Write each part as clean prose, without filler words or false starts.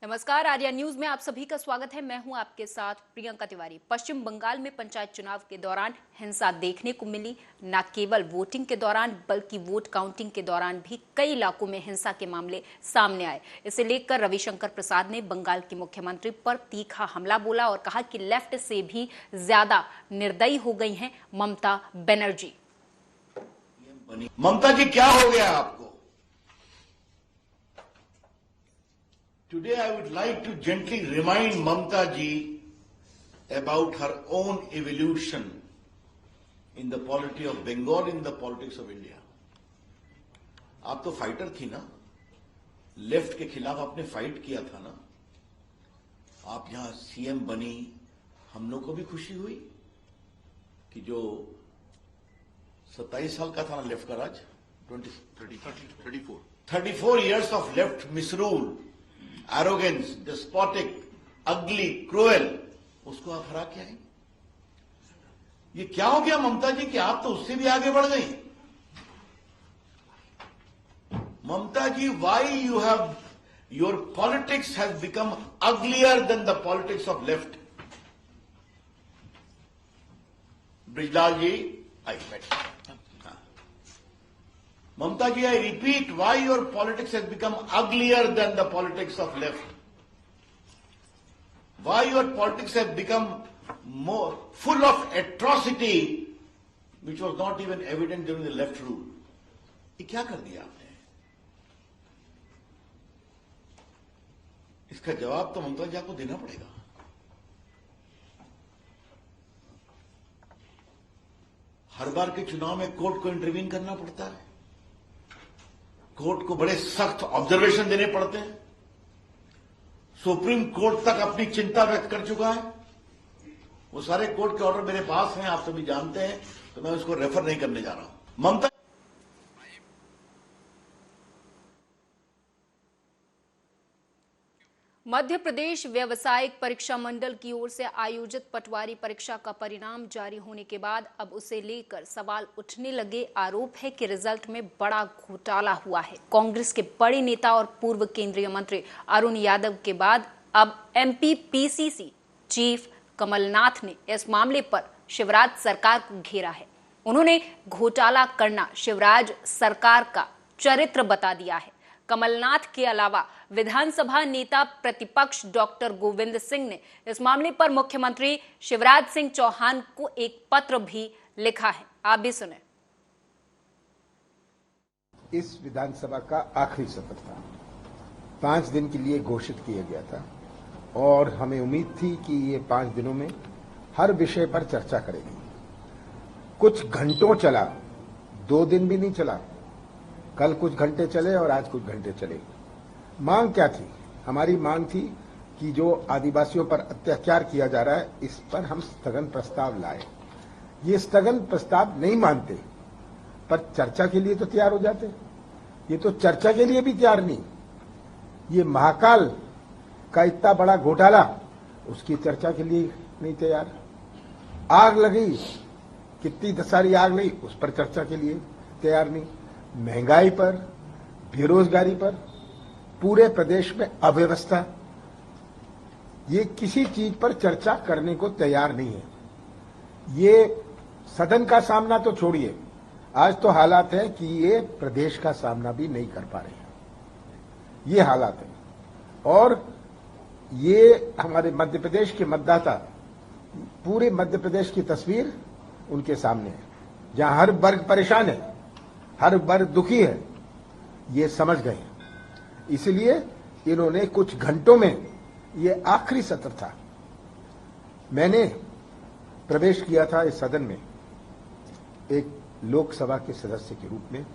नमस्कार, आर्या न्यूज में आप सभी का स्वागत है। मैं हूं आपके साथ प्रियंका तिवारी। पश्चिम बंगाल में पंचायत चुनाव के दौरान हिंसा देखने को मिली। न केवल वोटिंग के दौरान बल्कि वोट काउंटिंग के दौरान भी कई इलाकों में हिंसा के मामले सामने आए। इसे लेकर रविशंकर प्रसाद ने बंगाल की मुख्यमंत्री पर तीखा हमला बोला और कहा कि लेफ्ट से भी ज्यादा निर्दयी हो गई हैं ममता बनर्जी। ममता जी, क्या हो गया आपको? Today I would like to gently remind Mamta ji about her own evolution in the polity of Bengal, in the politics of India. आप तो फाइटर थी ना, लेफ्ट के खिलाफ आपने फाइट किया था ना। आप यहां सीएम बनी, हम लोग को भी खुशी हुई कि जो 27 साल का था ना लेफ्ट का राज, 34 years of left misrule, arrogance, despotic, ugly, cruel, उसको आप हरा के आए। ये क्या हो गया ममता जी कि आप तो उससे भी आगे बढ़ गई? ममता जी, why you have your politics has become uglier than the politics of left? Brijlal ji, I met. Mamta ji, I repeat, why your politics has become uglier than the politics of left? Why your politics has become more full of atrocity, which was not even evident during the left rule? ये क्या कर दिया आपने? इसका जवाब तो ममता जी आपको देना पड़ेगा। हर बार के चुनाव में कोर्ट को इंटरवीन करना पड़ता है, कोर्ट को बड़े सख्त ऑब्जर्वेशन देने पड़ते हैं। सुप्रीम कोर्ट तक अपनी चिंता व्यक्त कर चुका है। वो सारे कोर्ट के ऑर्डर मेरे पास हैं, आप सभी जानते हैं, तो मैं उसको रेफर नहीं करने जा रहा हूं। ममता मध्य प्रदेश व्यावसायिक परीक्षा मंडल की ओर से आयोजित पटवारी परीक्षा का परिणाम जारी होने के बाद अब उसे लेकर सवाल उठने लगे। आरोप है कि रिजल्ट में बड़ा घोटाला हुआ है। कांग्रेस के बड़े नेता और पूर्व केंद्रीय मंत्री अरुण यादव के बाद अब एमपी पीसीसी चीफ कमलनाथ ने इस मामले पर शिवराज सरकार को घेरा है। उन्होंने घोटाला करना शिवराज सरकार का चरित्र बता दिया है। कमलनाथ के अलावा विधानसभा नेता प्रतिपक्ष डॉक्टर गोविंद सिंह ने इस मामले पर मुख्यमंत्री शिवराज सिंह चौहान को एक पत्र भी लिखा है। आप भी सुने। इस विधानसभा का आखिरी सत्र था, 5 दिन के लिए घोषित किया गया था और हमें उम्मीद थी कि ये 5 दिनों में हर विषय पर चर्चा करेगी। कुछ घंटों चला, 2 दिन भी नहीं चला। कल कुछ घंटे चले और आज कुछ घंटे चले। मांग क्या थी? हमारी मांग थी कि जो आदिवासियों पर अत्याचार किया जा रहा है, इस पर हम स्थगन प्रस्ताव लाए। ये स्थगन प्रस्ताव नहीं मानते, पर चर्चा के लिए तो तैयार हो जाते। ये तो चर्चा के लिए भी तैयार नहीं। ये महाकाल का इतना बड़ा घोटाला, उसकी चर्चा के लिए नहीं तैयार। आग लगी, कितनी सारी आग लगी, उस पर चर्चा के लिए तैयार नहीं। महंगाई पर, बेरोजगारी पर, पूरे प्रदेश में अव्यवस्था, ये किसी चीज पर चर्चा करने को तैयार नहीं है। ये सदन का सामना तो छोड़िए, आज तो हालात है कि ये प्रदेश का सामना भी नहीं कर पा रहे हैं। ये हालात है और ये हमारे मध्य प्रदेश के मतदाता, पूरे मध्य प्रदेश की तस्वीर उनके सामने है, जहां हर वर्ग परेशान है, हर वर्ग दुखी है, ये समझ गए। इसलिए इन्होंने कुछ घंटों में, ये आखिरी सत्र था, मैंने प्रवेश किया था इस सदन में एक लोकसभा के सदस्य के रूप में,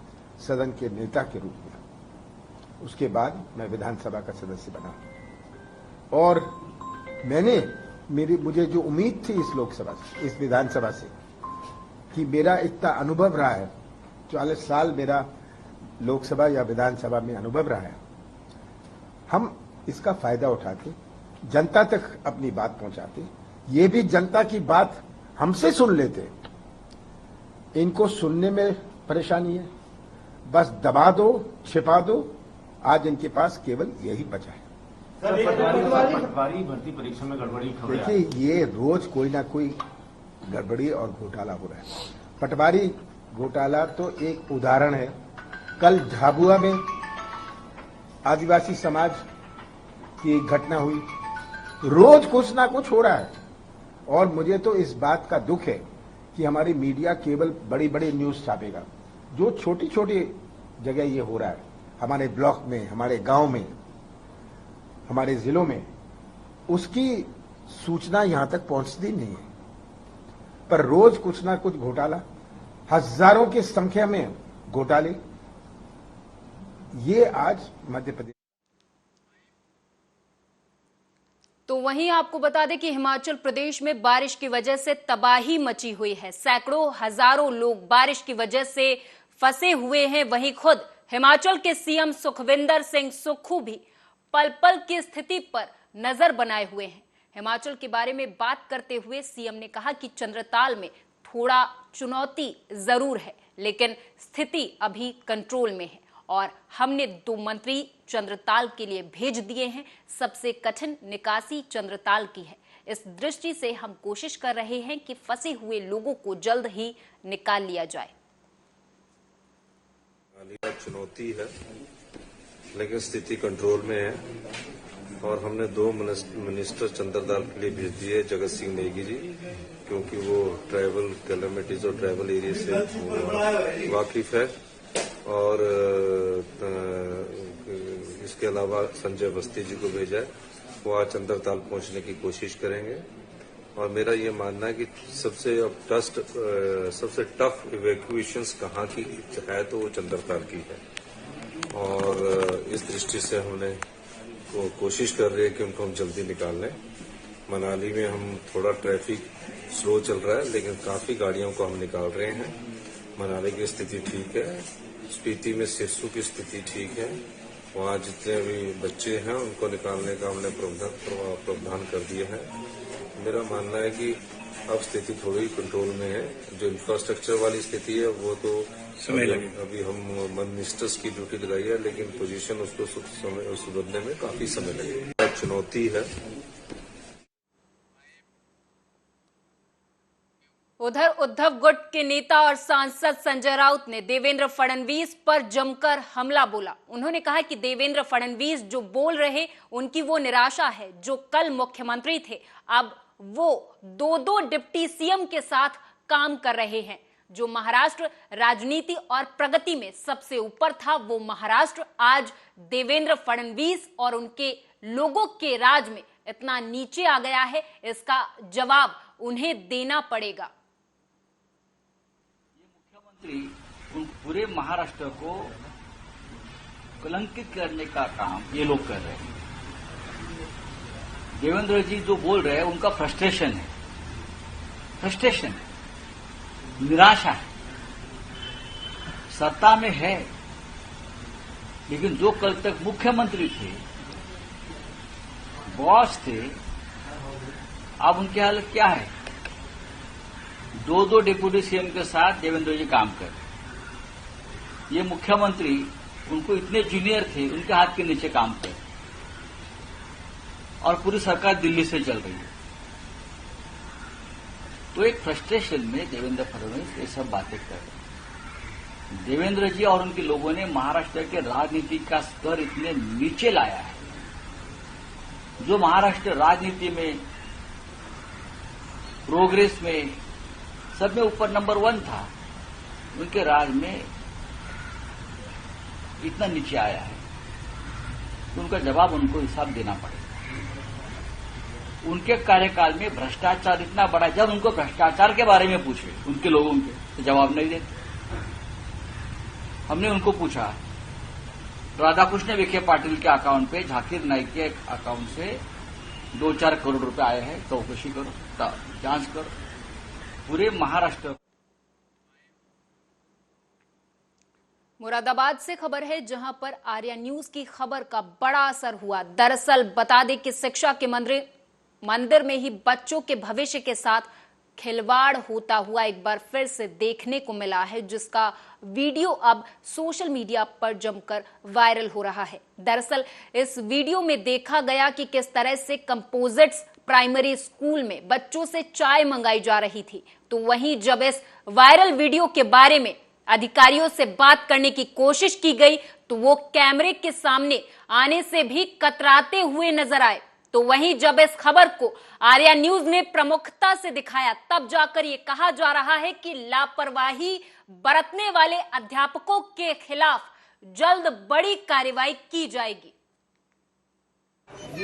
सदन के नेता के रूप में। उसके बाद मैं विधानसभा का सदस्य बना और मुझे जो उम्मीद थी इस लोकसभा से, इस विधानसभा से, कि मेरा इतना अनुभव रहा है, 40 साल मेरा लोकसभा या विधानसभा में अनुभव रहा है, हम इसका फायदा उठाते, जनता तक अपनी बात पहुंचाते, ये भी जनता की बात हमसे सुन लेते। इनको सुनने में परेशानी है, बस दबा दो, छिपा दो। आज इनके पास केवल यही बचा है। पटवारी भर्ती परीक्षा में गड़बड़ी खबर है। देखिए, ये रोज कोई ना कोई गड़बड़ी और घोटाला हो रहा है। पटवारी घोटाला तो एक उदाहरण है। कल झाबुआ में आदिवासी समाज की एक घटना हुई। रोज कुछ ना कुछ हो रहा है और मुझे तो इस बात का दुख है कि हमारी मीडिया केवल बड़ी बड़ी न्यूज छापेगा। जो छोटी छोटी जगह ये हो रहा है, हमारे ब्लॉक में, हमारे गांव में, हमारे जिलों में, उसकी सूचना यहां तक पहुंचती नहीं है। पर रोज कुछ ना कुछ घोटाला, हजारों की संख्या में घोटाले, ये आज मध्य प्रदेश। तो वहीं आपको बता दें कि हिमाचल प्रदेश में बारिश की वजह से तबाही मची हुई है। सैकड़ों हजारों लोग बारिश की वजह से फंसे हुए हैं। वहीं खुद हिमाचल के सीएम सुखविंदर सिंह सुक्खू भी पल पल की स्थिति पर नजर बनाए हुए हैं। हिमाचल के बारे में बात करते हुए सीएम ने कहा कि चंद्रताल में थोड़ा चुनौती जरूर है, लेकिन स्थिति अभी कंट्रोल में है और हमने 2 मंत्री चंद्रताल के लिए भेज दिए हैं। सबसे कठिन निकासी चंद्रताल की है। इस दृष्टि से हम कोशिश कर रहे हैं कि फंसे हुए लोगों को जल्द ही निकाल लिया जाए। चुनौती है, लेकिन स्थिति कंट्रोल में है और हमने 2 मिनिस्टर चंद्रताल के लिए भेज दिए, जगत सिंह नेगी जी, क्योंकि वो ट्राइबल कैलेमिटीज और ट्राइबल एरिया से वाकिफ है, और इसके अलावा संजय बस्ती जी को भेजा है। वो आज चंद्रताल पहुंचने की कोशिश करेंगे और मेरा ये मानना है कि सबसे टफ इवैक्यूएशंस कहाँ की है तो वो चंद्रताल की है, और इस दृष्टि से हमने कोशिश कर रहे हैं कि उनको हम जल्दी निकाल लें। मनाली में हम थोड़ा ट्रैफिक स्लो चल रहा है, लेकिन काफी गाड़ियों को हम निकाल रहे हैं। मनाली की स्थिति ठीक है। स्पीति में सिरसू की स्थिति ठीक है। वहाँ जितने भी बच्चे हैं उनको निकालने का हमने प्रावधान कर दिया है। मेरा मानना है कि अब स्थिति थोड़ी कंट्रोल में है। जो इंफ्रास्ट्रक्चर वाली स्थिति है वो तो अभी हम मिनिस्टर्स की ड्यूटी लगाई है, लेकिन पोजीशन उसको सुधरने में काफी समय लगेगा। चुनौती है। उधर उद्धव गुट के नेता और सांसद संजय राउत ने देवेंद्र फडणवीस पर जमकर हमला बोला। उन्होंने कहा कि देवेंद्र फडणवीस जो बोल रहे उनकी वो निराशा है। जो कल मुख्यमंत्री थे अब वो 2 डिप्टी सीएम के साथ काम कर रहे हैं। जो महाराष्ट्र राजनीति और प्रगति में सबसे ऊपर था वो महाराष्ट्र आज देवेंद्र फडणवीस और उनके लोगों के राज में इतना नीचे आ गया है। इसका जवाब उन्हें देना पड़ेगा। उन पूरे महाराष्ट्र को कलंकित करने का काम ये लोग कर रहे हैं। देवेंद्र जी जो बोल रहे हैं उनका फ्रस्ट्रेशन है, निराशा है। सत्ता में है, लेकिन जो कल तक मुख्यमंत्री थे, बॉस थे, अब उनकी हालत क्या है? 2 डिप्टी सीएम के साथ देवेंद्र जी काम कर रहे। ये मुख्यमंत्री उनको इतने जूनियर थे, उनके हाथ के नीचे काम कर, और पूरी सरकार दिल्ली से चल रही है। तो एक फ्रस्ट्रेशन में देवेंद्र फडणवीस ये सब बातें कर रहे। देवेंद्र जी और उनके लोगों ने महाराष्ट्र के राजनीति का स्तर इतने नीचे लाया है। जो महाराष्ट्र राजनीति में, प्रोग्रेस में, सब में ऊपर नंबर 1 था, उनके राज में इतना नीचे आया है। तो उनका जवाब उनको हिसाब देना पड़ेगा। उनके कार्यकाल में भ्रष्टाचार इतना बड़ा, जब उनको भ्रष्टाचार के बारे में पूछे उनके लोगों के, तो जवाब नहीं देते। हमने उनको पूछा, राधाकृष्ण विखे पाटिल के अकाउंट पे, झाकिर नाइक के अकाउंट से 2-4 करोड़ रुपए आए हैं, चौकसी करो, जांच करो। पूरे महाराष्ट्र। मुरादाबाद से खबर है, जहां पर आर्या न्यूज की खबर का बड़ा असर हुआ। दरअसल बता दें कि शिक्षा के मंदिर में ही बच्चों के भविष्य के साथ खिलवाड़ होता हुआ एक बार फिर से देखने को मिला है, जिसका वीडियो अब सोशल मीडिया पर जमकर वायरल हो रहा है। दरअसल इस वीडियो में देखा गया कि किस तरह से कंपोजिट्स प्राइमरी स्कूल में बच्चों से चाय मंगाई जा रही थी। तो वहीं जब इस वायरल वीडियो के बारे में अधिकारियों से बात करने की कोशिश की गई तो वो कैमरे के सामने आने से भी कतराते हुए नजर आए। तो वहीं जब इस खबर को आर्या न्यूज ने प्रमुखता से दिखाया, तब जाकर ये कहा जा रहा है कि लापरवाही बरतने वाले अध्यापकों के खिलाफ जल्द बड़ी कार्रवाई की जाएगी।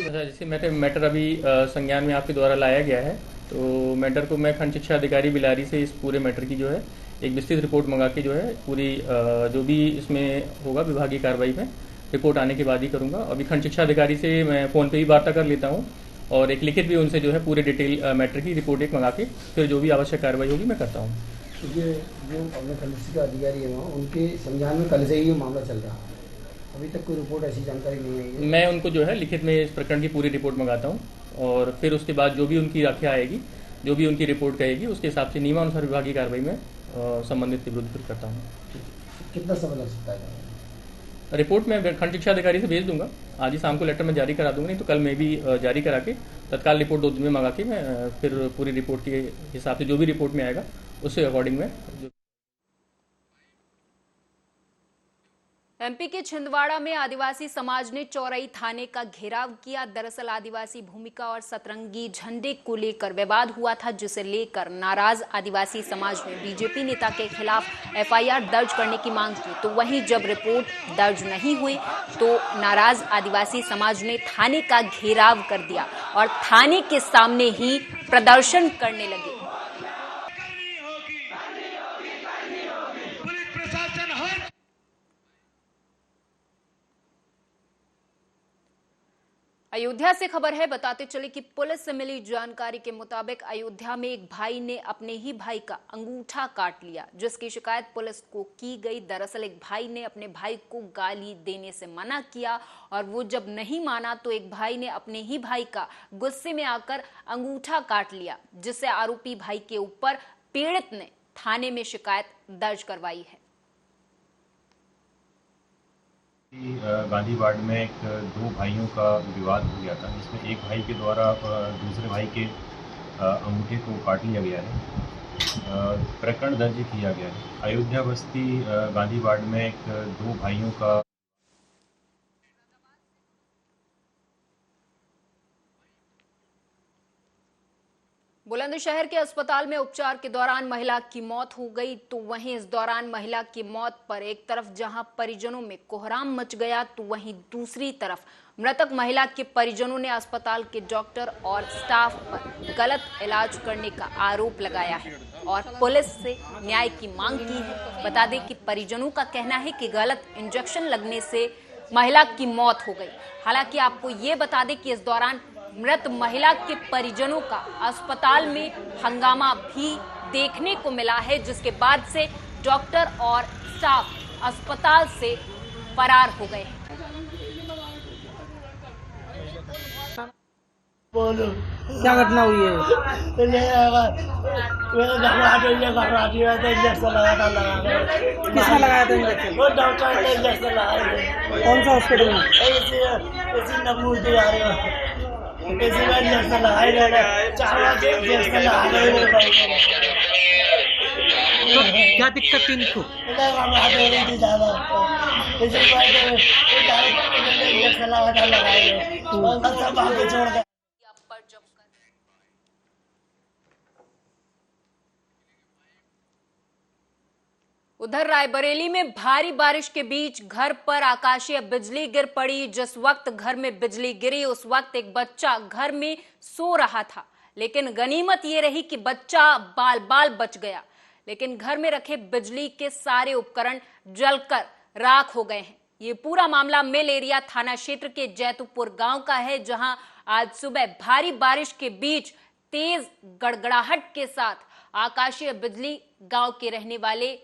जैसे मैटर अभी संज्ञान में आपके द्वारा लाया गया है, तो मैटर को मैं खंड शिक्षा अधिकारी बिलारी से इस पूरे मैटर की जो है एक विस्तृत रिपोर्ट मंगा के जो है पूरी जो भी इसमें होगा विभागीय कार्रवाई में रिपोर्ट आने के बाद ही करूंगा। अभी खंड शिक्षा अधिकारी से मैं फोन पे ही वार्ता कर लेता हूं और एक लिखित भी उनसे जो है पूरे डिटेल मैटर की रिपोर्ट एक मंगा के फिर जो भी आवश्यक कार्रवाई होगी मैं करता हूं। ये जो अपने खंड शिक्षा अधिकारी है वहाँ उनके संज्ञान में कल से ही मामला चल रहा है, अभी तक कोई रिपोर्ट ऐसी जानकारी नहीं आई है। मैं उनको जो है लिखित में इस प्रकरण की पूरी रिपोर्ट मंगाता हूँ और फिर उसके बाद जो भी उनकी व्याख्या आएगी, जो भी उनकी रिपोर्ट कहेगी, उसके हिसाब से नियमानुसार विभागीय कार्रवाई में संबंधित के विरुद्ध फिर करता हूँ। कितना समय लग सकता है? रिपोर्ट मैं खंड शिक्षा अधिकारी से भेज दूंगा, आज ही शाम को लेटर में जारी करा दूंगा, नहीं तो कल मैं भी जारी करा के तत्काल रिपोर्ट 2 दिन में मंगा के मैं फिर पूरी रिपोर्ट के हिसाब से जो भी रिपोर्ट में आएगा उससे अकॉर्डिंग में। एमपी के छिंदवाड़ा में आदिवासी समाज ने चौरई थाने का घेराव किया। दरअसल आदिवासी भूमिका और सतरंगी झंडे को लेकर विवाद हुआ था, जिसे लेकर नाराज आदिवासी समाज ने बीजेपी नेता के खिलाफ एफआईआर दर्ज करने की मांग की। तो वहीं जब रिपोर्ट दर्ज नहीं हुई तो नाराज आदिवासी समाज ने थाने का घेराव कर दिया और थाने के सामने ही प्रदर्शन करने लगे। अयोध्या से खबर है, बताते चले कि पुलिस से मिली जानकारी के मुताबिक अयोध्या में एक भाई ने अपने ही भाई का अंगूठा काट लिया, जिसकी शिकायत पुलिस को की गई। दरअसल एक भाई ने अपने भाई को गाली देने से मना किया और वो जब नहीं माना तो एक भाई ने अपने ही भाई का गुस्से में आकर अंगूठा काट लिया, जिससे आरोपी भाई के ऊपर पीड़ित ने थाने में शिकायत दर्ज करवाई है। गांधी वार्ड में 2 भाइयों का विवाद हो गया था, जिसमें एक भाई के द्वारा दूसरे भाई के अंगूठे को काट लिया गया है। प्रकरण दर्ज किया गया है। अयोध्या बस्ती गांधी वार्ड में 2 भाइयों का बुलंदशहर के अस्पताल में उपचार के दौरान महिला की मौत हो गई। तो वहीं इस दौरान महिला की मौत पर एक तरफ जहां परिजनों में कोहराम मच गया, तो वहीं दूसरी तरफ मृतक महिला के परिजनों ने अस्पताल के डॉक्टर और स्टाफ पर गलत इलाज करने का आरोप लगाया है और पुलिस से न्याय की मांग की है। बता दें कि परिजनों का कहना है कि गलत इंजेक्शन लगने से महिला की मौत हो गई। हालांकि आपको ये बता दें कि इस दौरान मृत महिला के परिजनों का अस्पताल में हंगामा भी देखने को मिला है, जिसके बाद से डॉक्टर और स्टाफ अस्पताल से फरार हो गए। क्या घटना हुई है? किसने लगाया था इंजेक्शन? वो डॉक्टर ने इंजेक्शन लगाया। कौन सा हॉस्पिटल में? इसी नमूदी आ रही है, किसी में इंजेक्शन लगाई गए, इंजेक्शन लगाए गए। तो क्या दिक्कत थी इनको? इंजेक्शन लगाए गए, सब आगे छोड़ गए। उधर रायबरेली में भारी बारिश के बीच घर पर आकाशीय बिजली गिर पड़ी। जिस वक्त घर में बिजली गिरी उस वक्त एक बच्चा घर में सो रहा था, लेकिन गनीमत ये रही कि बच्चा बाल बाल बच गया। लेकिन घर में रखे बिजली के सारे उपकरण जलकर राख हो गए हैं। ये पूरा मामला मिल एरिया थाना क्षेत्र के जैतुपुर गांव का है, जहां आज सुबह भारी बारिश के बीच तेज गड़गड़ाहट के साथ आकाशीय बिजली गांव के रहने वाले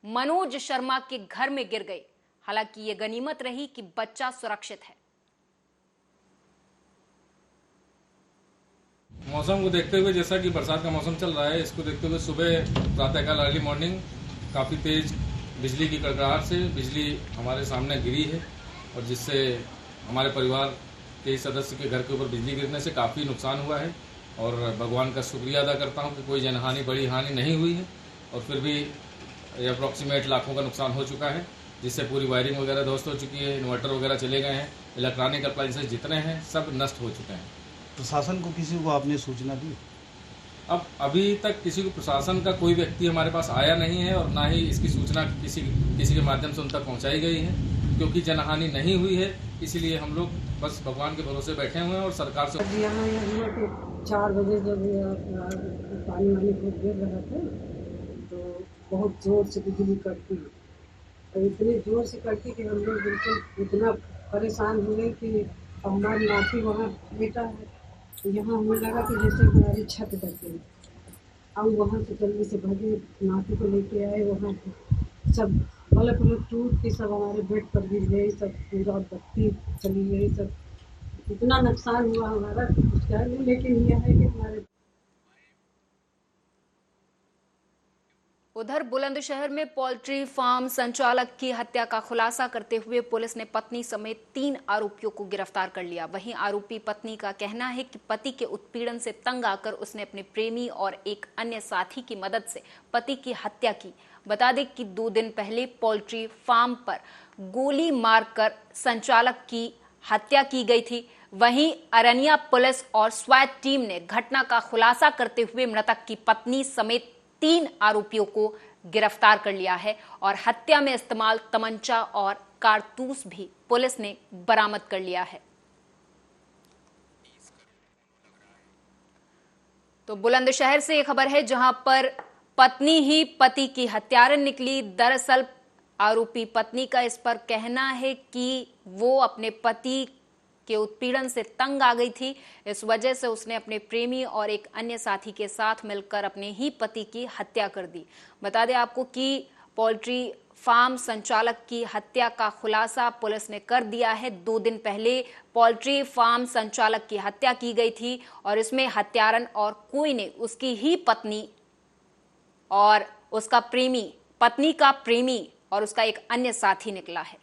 मनोज शर्मा के घर में गिर गई। हालांकि ये गनीमत रही कि बच्चा सुरक्षित है। मौसम को देखते हुए, जैसा कि बरसात का मौसम चल रहा है, इसको देखते हुए सुबह प्रातःकाल अर्ली मॉर्निंग काफ़ी तेज बिजली की कड़कड़ाहट से बिजली हमारे सामने गिरी है और जिससे हमारे परिवार के सदस्य के घर के ऊपर बिजली गिरने से काफ़ी नुकसान हुआ है। और भगवान का शुक्रिया अदा करता हूं कि कोई जनहानि, बड़ी हानि नहीं हुई है और फिर भी अप्रॉक्सीमेट लाखों का नुकसान हो चुका है, जिससे पूरी वायरिंग वगैरह ध्वस्त हो चुकी है, इन्वर्टर वगैरह चले गए हैं, इलेक्ट्रॉनिक अप्लायंसेस जितने हैं सब नष्ट हो चुके हैं। प्रशासन को किसी को आपने सूचना दी? अब अभी तक किसी को प्रशासन का कोई व्यक्ति हमारे पास आया नहीं है और ना ही इसकी सूचना किसी के माध्यम से उन तक पहुंचाई गई है, क्योंकि जनहानि नहीं हुई है। इसीलिए हम लोग बस भगवान के भरोसे बैठे हुए हैं और सरकार से 4 बजे जब पानी वानी खूब गिर रहा था तो बहुत जोर से बिजली कड़की और इतनी जोर से कड़की कि हम लोग बिल्कुल इतना परेशान हुए कि हमारी नाती वहाँ बेटा है तो यहाँ हमें लगा कि जैसे हमारी छत डर गई। हम वहाँ से जल्दी से भागे, नाती को लेके आए, वहाँ सब बल्ब टूट के सब हमारे बेड पर गिर गए, सब पूरा बत्ती चली गई, सब इतना नुकसान हुआ हमारा कुछ कह नहीं। लेकिन यह है कि हमारे उधर बुलंदशहर में पोल्ट्री फार्म संचालक की हत्या का खुलासा करते हुए पुलिस ने पत्नी समेत 3 आरोपियों को गिरफ्तार कर लिया। वहीं आरोपी पत्नी का कहना है कि पति के उत्पीड़न से तंग आकर उसने अपने प्रेमी और एक अन्य साथी की मदद से पति की हत्या की। बता दें कि 2 दिन पहले पोल्ट्री फार्म पर गोली मारकर संचालक की हत्या की गई थी। वहीं अरनिया पुलिस और स्वाट टीम ने घटना का खुलासा करते हुए मृतक की पत्नी समेत 3 आरोपियों को गिरफ्तार कर लिया है और हत्या में इस्तेमाल तमंचा और कारतूस भी पुलिस ने बरामद कर लिया है। तो बुलंदशहर से एक खबर है जहां पर पत्नी ही पति की हत्यारन निकली। दरअसल आरोपी पत्नी का इस पर कहना है कि वो अपने पति के उत्पीड़न से तंग आ गई थी, इस वजह से उसने अपने प्रेमी और एक अन्य साथी के साथ मिलकर अपने ही पति की हत्या कर दी। बता दें आपको कि पोल्ट्री फार्म संचालक की हत्या का खुलासा पुलिस ने कर दिया है। 2 दिन पहले पोल्ट्री फार्म संचालक की हत्या की गई थी और इसमें हत्यारन और कोई नहीं, उसकी ही पत्नी और उसका प्रेमी, पत्नी का प्रेमी और उसका एक अन्य साथी निकला है।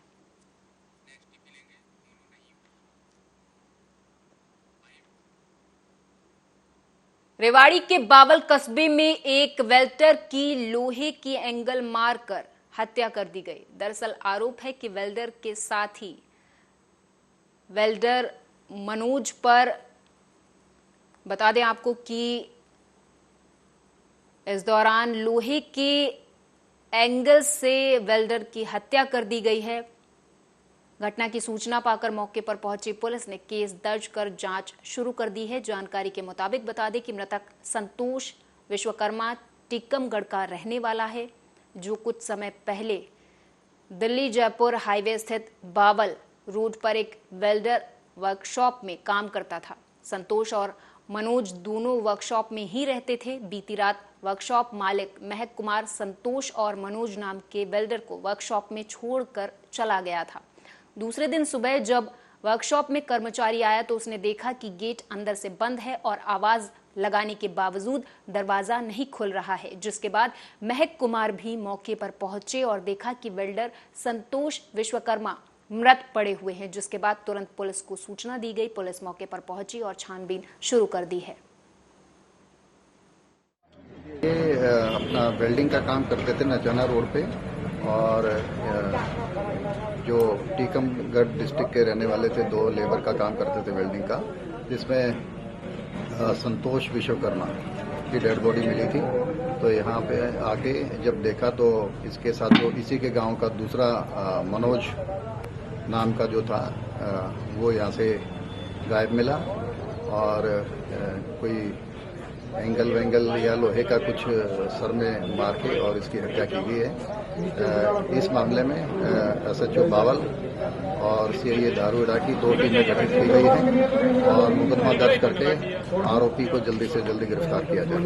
रेवाड़ी के बावल कस्बे में एक वेल्डर की लोहे की एंगल मारकर हत्या कर दी गई। दरअसल आरोप है कि वेल्डर के साथी वेल्डर मनोज पर, बता दें आपको कि इस दौरान लोहे के एंगल से वेल्डर की हत्या कर दी गई है। घटना की सूचना पाकर मौके पर पहुंची पुलिस ने केस दर्ज कर जांच शुरू कर दी है। जानकारी के मुताबिक बता दें कि मृतक संतोष विश्वकर्मा टीकमगढ़ का रहने वाला है, जो कुछ समय पहले दिल्ली जयपुर हाईवे स्थित बावल रोड पर एक वेल्डर वर्कशॉप में काम करता था। संतोष और मनोज दोनों वर्कशॉप में ही रहते थे। बीती रात वर्कशॉप मालिक महक कुमार संतोष और मनोज नाम के वेल्डर को वर्कशॉप में छोड़कर चला गया था। दूसरे दिन सुबह जब वर्कशॉप में कर्मचारी आया तो उसने देखा कि गेट अंदर से बंद है और आवाज लगाने के बावजूद दरवाजा नहीं खुल रहा है, जिसके बाद महक कुमार भी मौके पर पहुंचे और देखा कि वेल्डर संतोष विश्वकर्मा मृत पड़े हुए हैं, जिसके बाद तुरंत पुलिस को सूचना दी गई। पुलिस मौके पर पहुंची और छानबीन शुरू कर दी है। ये अपना वेल्डिंग का काम करते थे नचौना रोड पे और जो टीकमगढ़ डिस्ट्रिक्ट के रहने वाले थे, 2 लेबर का काम करते थे वेल्डिंग का, जिसमें संतोष विश्वकर्मा की डेड बॉडी मिली थी। तो यहाँ पे आके जब देखा तो इसके साथ जो इसी के गांव का दूसरा मनोज नाम का जो था वो यहाँ से गायब मिला और कोई एंगल वेंगल या लोहे का कुछ सर में मार के और इसकी हत्या की गई है। इस मामले में SHO बावल और CIA दारू इलाकी 2 टीमें गठित की गई है और मुकदमा दर्ज करके आरोपी को जल्दी से जल्दी गिरफ्तार किया जाए।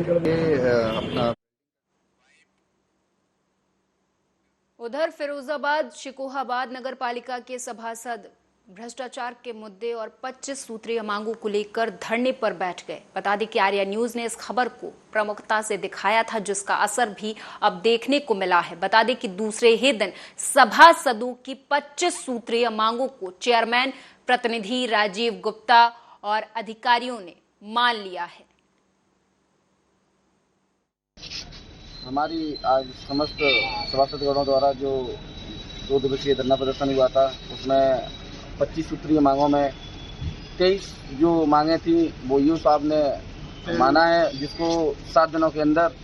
अपना उधर फिरोजाबाद शिकोहाबाद नगर पालिका के सभासद भ्रष्टाचार के मुद्दे और 25 सूत्रीय मांगों को लेकर धरने पर बैठ गए। बता दें कि आर्या न्यूज ने इस खबर को प्रमुखता से दिखाया था, जिसका असर भी अब देखने को मिला है। बता दें कि दूसरे ही दिन सभासदों की 25 सूत्रीय मांगों को चेयरमैन, प्रतिनिधि राजीव गुप्ता और अधिकारियों ने मान लिया है। हमारी आज समस्त सभासदगणों द्वारा जो 2 दिवसीय धरना प्रदर्शन हुआ था, उसमें 25 सूत्रीय मांगों में 23 जो मांगे थी वो यूँ साहब ने माना है, जिसको 7 दिनों के अंदर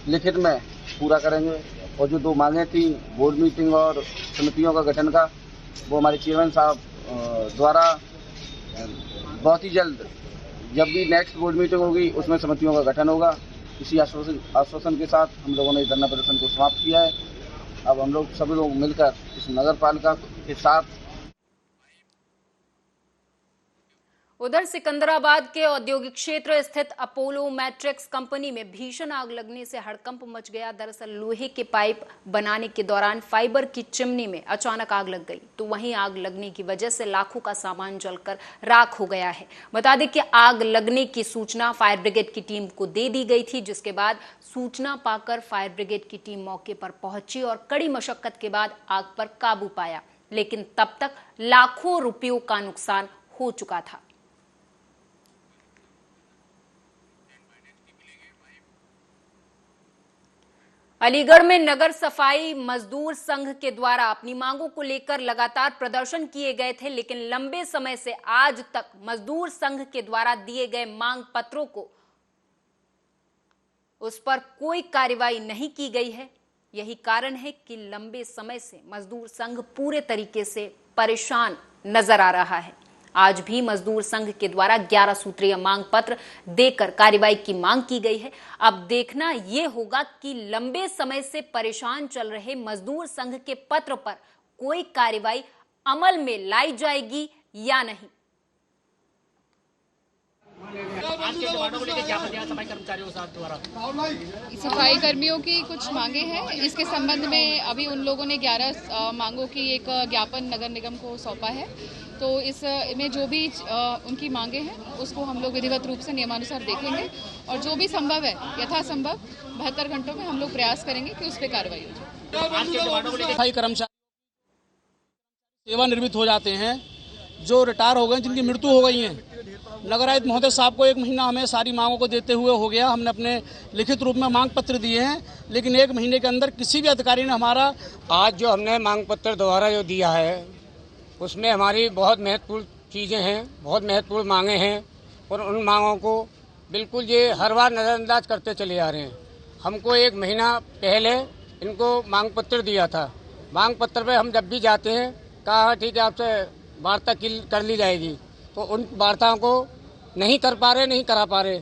लिखित में पूरा करेंगे। और जो 2 मांगे थी बोर्ड मीटिंग और समितियों का गठन का, वो हमारे चेयरमैन साहब द्वारा बहुत ही जल्द, जब भी नेक्स्ट बोर्ड मीटिंग होगी उसमें समितियों का गठन होगा। इसी आश्वासन के साथ हम लोगों ने धरना प्रदर्शन को समाप्त किया है। अब हम लोग सभी लोग मिलकर इस नगर पालिका के साथ। उधर सिकंदराबाद के औद्योगिक क्षेत्र स्थित अपोलो मैट्रिक्स कंपनी में भीषण आग लगने से हड़कंप मच गया। दरअसल लोहे के पाइप बनाने के दौरान फाइबर की चिमनी में अचानक आग लग गई, तो वहीं आग लगने की वजह से लाखों का सामान जलकर राख हो गया है। बता दें कि आग लगने की सूचना फायर ब्रिगेड की टीम को दे दी गई थी, जिसके बाद सूचना पाकर फायर ब्रिगेड की टीम मौके पर पहुंची और कड़ी मशक्कत के बाद आग पर काबू पाया, लेकिन तब तक लाखों रुपयों का नुकसान हो चुका था। अलीगढ़ में नगर सफाई मजदूर संघ के द्वारा अपनी मांगों को लेकर लगातार प्रदर्शन किए गए थे, लेकिन लंबे समय से आज तक मजदूर संघ के द्वारा दिए गए मांग पत्रों को उस पर कोई कार्रवाई नहीं की गई है। यही कारण है कि लंबे समय से मजदूर संघ पूरे तरीके से परेशान नजर आ रहा है। आज भी मजदूर संघ के द्वारा 11 सूत्रीय मांग पत्र देकर कार्रवाई की मांग की गई है। अब देखना यह होगा कि लंबे समय से परेशान चल रहे मजदूर संघ के पत्र पर कोई कार्रवाई अमल में लाई जाएगी या नहीं। सफाई कर्मियों की कुछ मांगे हैं, इसके संबंध में अभी उन लोगों ने 11 मांगों की एक ज्ञापन नगर निगम को सौंपा है। तो इसमें जो भी उनकी मांगे हैं उसको हम लोग विधिवत रूप से नियमानुसार देखेंगे और जो भी संभव है यथासंभव 72 घंटों में हम लोग प्रयास करेंगे कि उस पर कार्रवाई हो जाए। सफाई कर्मचारी सेवानिवृत्त हो जाते हैं, जो रिटायर हो गए, जिनकी मृत्यु हो गई है। नगर आयुक्त महोदय साहब को 1 महीना हमें सारी मांगों को देते हुए हो गया। हमने अपने लिखित रूप में मांग पत्र दिए हैं, लेकिन 1 महीने के अंदर किसी भी अधिकारी ने हमारा आज जो हमने मांग पत्र दोबारा जो दिया है उसमें हमारी बहुत महत्वपूर्ण चीज़ें हैं, बहुत महत्वपूर्ण मांगे हैं और उन मांगों को बिल्कुल ये हर बार नज़रअंदाज करते चले जा रहे हैं। हमको 1 महीना पहले इनको मांग पत्र दिया था। मांग पत्र पे हम जब भी जाते हैं कहा ठीक है आपसे वार्ता कर ली जाएगी, तो उन वार्ताओं को नहीं कर पा रहे, नहीं करा पा रहे।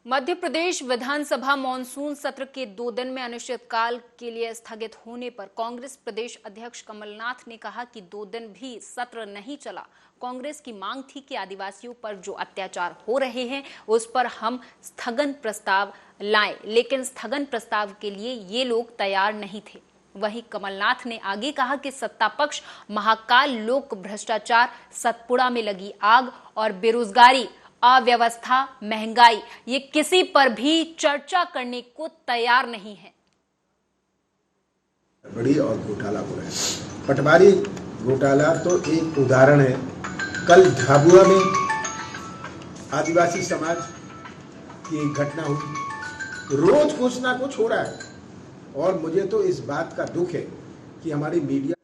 मध्य प्रदेश विधानसभा मॉनसून सत्र के 2 दिन में अनिश्चितकाल के लिए स्थगित होने पर कांग्रेस प्रदेश अध्यक्ष कमलनाथ ने कहा कि 2 दिन भी सत्र नहीं चला। कांग्रेस की मांग थी कि आदिवासियों पर जो अत्याचार हो रहे हैं उस पर हम स्थगन प्रस्ताव लाएं, लेकिन स्थगन प्रस्ताव के लिए ये लोग तैयार नहीं थे। वहीं कमलनाथ ने आगे कहा कि सत्ता पक्ष महाकाल लोक भ्रष्टाचार, सतपुड़ा में लगी आग और बेरोजगारी, अव्यवस्था, महंगाई, ये किसी पर भी चर्चा करने को तैयार नहीं है। बड़ी और घोटाला हो रहा है। पटवारी घोटाला तो एक उदाहरण है। कल झाबुआ में आदिवासी समाज की एक घटना हुई। रोज कुछ ना कुछ हो रहा है और मुझे तो इस बात का दुख है कि हमारी मीडिया